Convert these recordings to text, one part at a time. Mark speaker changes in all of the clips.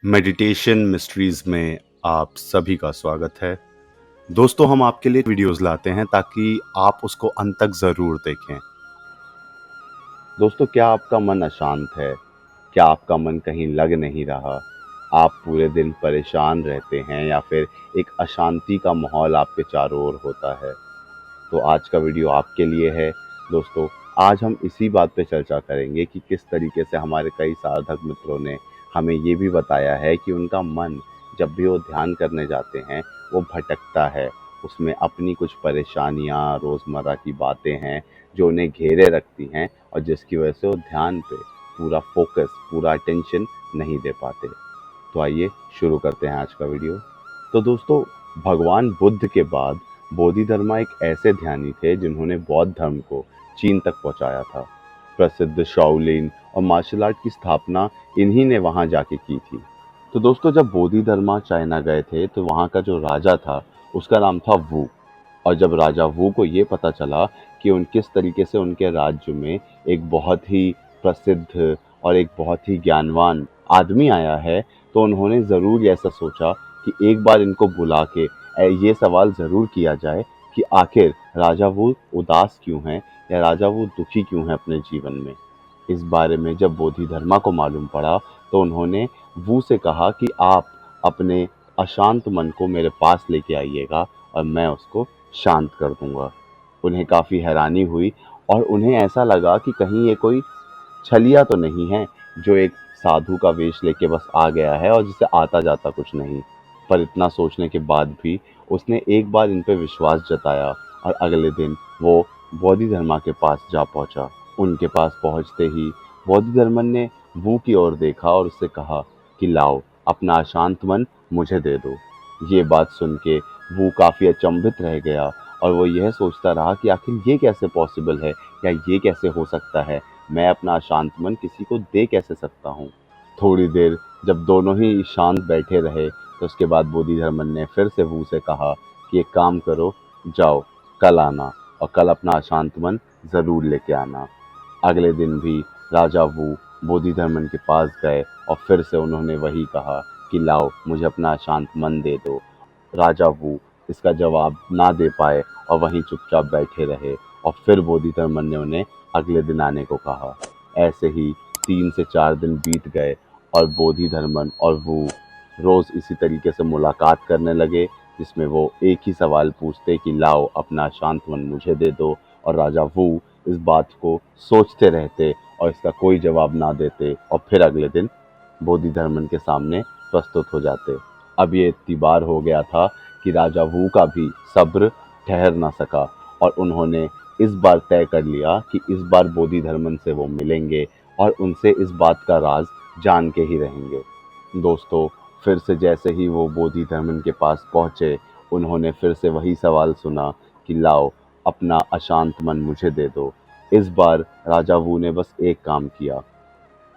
Speaker 1: Meditation mysteries में आप सभी का स्वागत है। दोस्तों, हम आपके लिए वीडियोस लाते हैं ताकि आप उसको अंत तक ज़रूर देखें। दोस्तों, क्या आपका मन अशांत है? क्या आपका मन कहीं लग नहीं रहा? आप पूरे दिन परेशान रहते हैं या फिर एक अशांति का माहौल आपके चारों ओर होता है? तो आज का वीडियो आपके लिए है। दोस्तों, आज हम इसी बात पे चर्चा करेंगे कि किस तरीके से हमारे कई साधक मित्रों ने हमें ये भी बताया है कि उनका मन जब भी वो ध्यान करने जाते हैं वो भटकता है। उसमें अपनी कुछ परेशानियाँ, रोज़मर्रा की बातें हैं जो उन्हें घेरे रखती हैं और जिसकी वजह से वो ध्यान पे पूरा फोकस, पूरा अटेंशन नहीं दे पाते। तो आइए शुरू करते हैं आज का वीडियो। तो दोस्तों, भगवान बुद्ध के बाद बोधिधर्मा एक ऐसे ध्यानी थे जिन्होंने बौद्ध धर्म को चीन तक पहुंचाया था। प्रसिद्ध शाओलिन और मार्शल आर्ट की स्थापना इन्हीं ने वहां जाके की थी। तो दोस्तों, जब बोधिधर्मा चाइना गए थे तो वहां का जो राजा था उसका नाम था वू। और जब राजा वू को ये पता चला कि किस तरीके से उनके राज्य में एक बहुत ही प्रसिद्ध और एक बहुत ही ज्ञानवान आदमी आया है, तो उन्होंने ज़रूर ऐसा सोचा कि एक बार इनको बुला के ये सवाल ज़रूर किया जाए कि आखिर राजा वू उदास क्यों हैं या राजा वू दुखी क्यों हैं अपने जीवन में। इस बारे में जब बोधिधर्मा को मालूम पड़ा तो उन्होंने वू से कहा कि आप अपने अशांत मन को मेरे पास लेके आइएगा और मैं उसको शांत कर दूंगा। उन्हें काफ़ी हैरानी हुई और उन्हें ऐसा लगा कि कहीं ये कोई छलिया तो नहीं है जो एक साधु का वेश लेके बस आ गया है और जिसे आता जाता कुछ नहीं। पर इतना सोचने के बाद भी उसने एक बार इन पे विश्वास जताया और अगले दिन वो बोधिधर्मा के पास जा पहुंचा। उनके पास पहुंचते ही बोधिधर्मन ने वू की ओर देखा और उससे कहा कि लाओ, अपना अशांत मन मुझे दे दो। ये बात सुन के वो काफ़ी अचंभित रह गया और वो यह सोचता रहा कि आखिर ये कैसे पॉसिबल है या ये कैसे हो सकता है, मैं अपना अशांत मन किसी को दे कैसे सकता हूँ। थोड़ी देर जब दोनों ही शांत बैठे रहे तो उसके बाद बोधिधर्मन ने फिर से वू से कहा कि एक काम करो, जाओ कल आना और कल अपना अशांत मन ज़रूर लेके आना। अगले दिन भी राजा वू बोधिधर्मन के पास गए और फिर से उन्होंने वही कहा कि लाओ, मुझे अपना शांत मन दे दो। राजा वू इसका जवाब ना दे पाए और वहीं चुपचाप बैठे रहे और फिर बोधिधर्मन ने उन्हें अगले दिन आने को कहा। ऐसे ही 3 से 4 दिन बीत गए और बोधिधर्मन और वू रोज़ इसी तरीके से मुलाकात करने लगे, जिसमें वो एक ही सवाल पूछते कि लाओ, अपना शांत मन मुझे दे दो, और राजा वू इस बात को सोचते रहते और इसका कोई जवाब ना देते और फिर अगले दिन बोधिधर्मन के सामने प्रस्तुत हो जाते। अब ये इतनी बार हो गया था कि राजा वू का भी सब्र ठहर ना सका और उन्होंने इस बार तय कर लिया कि इस बार बोधिधर्मन से वो मिलेंगे और उनसे इस बात का राज जान के ही रहेंगे। दोस्तों, फिर से जैसे ही वो बोधिधर्मन के पास पहुंचे, उन्होंने फिर से वही सवाल सुना कि लाओ, अपना अशांत मन मुझे दे दो। इस बार राजा वू ने बस एक काम किया।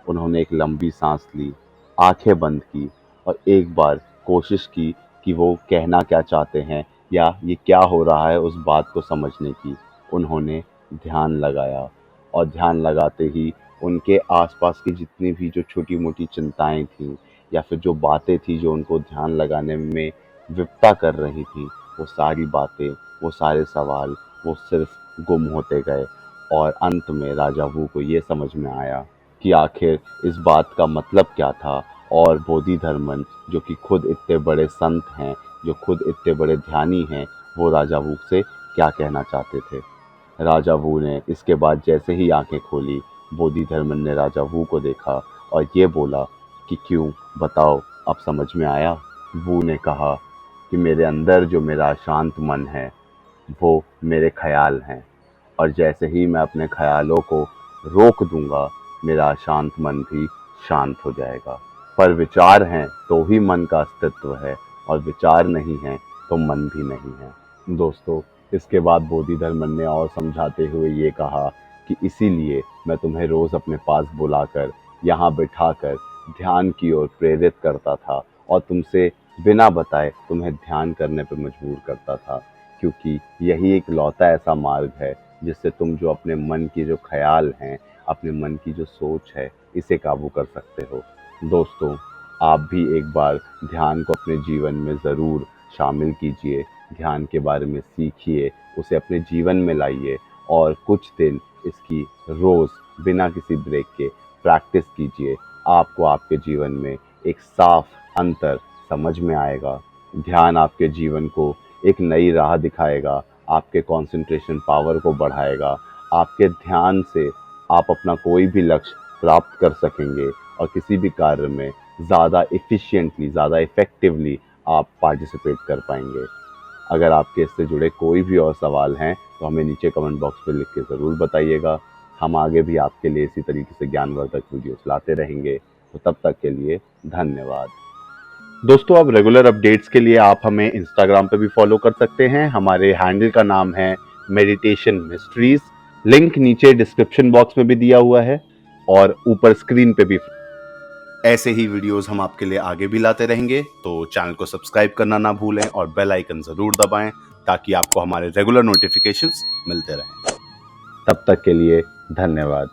Speaker 1: उन्होंने एक लंबी सांस ली, आंखें बंद की और एक बार कोशिश की कि वो कहना क्या चाहते हैं या ये क्या हो रहा है उस बात को समझने की। उन्होंने ध्यान लगाया और ध्यान लगाते ही उनके आसपास की जितनी भी जो छोटी-मोटी चिंताएँ थीं या फिर जो बातें थी जो उनको ध्यान लगाने में विफलता कर रही थीं, वो सारी बातें, वो सारे सवाल, वो सिर्फ गुम होते गए और अंत में राजा वू को ये समझ में आया कि आखिर इस बात का मतलब क्या था और बोधिधर्मन जो कि खुद इतने बड़े संत हैं, जो खुद इतने बड़े ध्यानी हैं, वो राजा वू से क्या कहना चाहते थे। राजा वू ने इसके बाद जैसे ही आंखें खोली, बोधिधर्मन ने राजा वू को देखा और ये बोला कि क्यों, बताओ, अब समझ में आया। वू ने कहा कि मेरे अंदर जो मेरा अशांत मन है वो मेरे ख्याल हैं, और जैसे ही मैं अपने ख्यालों को रोक दूंगा, मेरा अशांत मन भी शांत हो जाएगा। पर विचार हैं तो ही मन का अस्तित्व है और विचार नहीं है तो मन भी नहीं है। दोस्तों, इसके बाद बोधिधर्मन ने और समझाते हुए ये कहा कि इसीलिए मैं तुम्हें रोज़ अपने पास बुलाकर यहाँ बिठाकर ध्यान की ओर प्रेरित करता था और तुमसे बिना बताए तुम्हें ध्यान करने पर मजबूर करता था, क्योंकि यही एक लौता ऐसा मार्ग है जिससे तुम जो अपने मन की जो ख्याल हैं, अपने मन की जो सोच है, इसे काबू कर सकते हो। दोस्तों, आप भी एक बार ध्यान को अपने जीवन में ज़रूर शामिल कीजिए, ध्यान के बारे में सीखिए, उसे अपने जीवन में लाइए और कुछ दिन इसकी रोज़ बिना किसी ब्रेक के प्रैक्टिस कीजिए। आपको आपके जीवन में एक साफ अंतर समझ में आएगा। ध्यान आपके जीवन को एक नई राह दिखाएगा, आपके कंसंट्रेशन पावर को बढ़ाएगा। आपके ध्यान से आप अपना कोई भी लक्ष्य प्राप्त कर सकेंगे और किसी भी कार्य में ज़्यादा एफिशिएंटली, ज़्यादा इफ़ेक्टिवली आप पार्टिसिपेट कर पाएंगे। अगर आपके इससे जुड़े कोई भी और सवाल हैं तो हमें नीचे कमेंट बॉक्स में लिख के ज़रूर बताइएगा। हम आगे भी आपके लिए इसी तरीके से ज्ञानवर्धक वीडियोस लाते रहेंगे। तो तब तक के लिए धन्यवाद। दोस्तों, अब रेगुलर अपडेट्स के लिए आप हमें इंस्टाग्राम पे भी फॉलो कर सकते हैं। हमारे हैंडल का नाम है मेडिटेशन मिस्ट्रीज। लिंक नीचे डिस्क्रिप्शन बॉक्स में भी दिया हुआ है और ऊपर स्क्रीन पे भी। ऐसे ही वीडियोस हम आपके लिए आगे भी लाते रहेंगे, तो चैनल को सब्सक्राइब करना ना भूलें और बेल आइकन ज़रूर दबाएं ताकि आपको हमारे रेगुलर नोटिफिकेशंस मिलते रहें। तब तक के लिए धन्यवाद।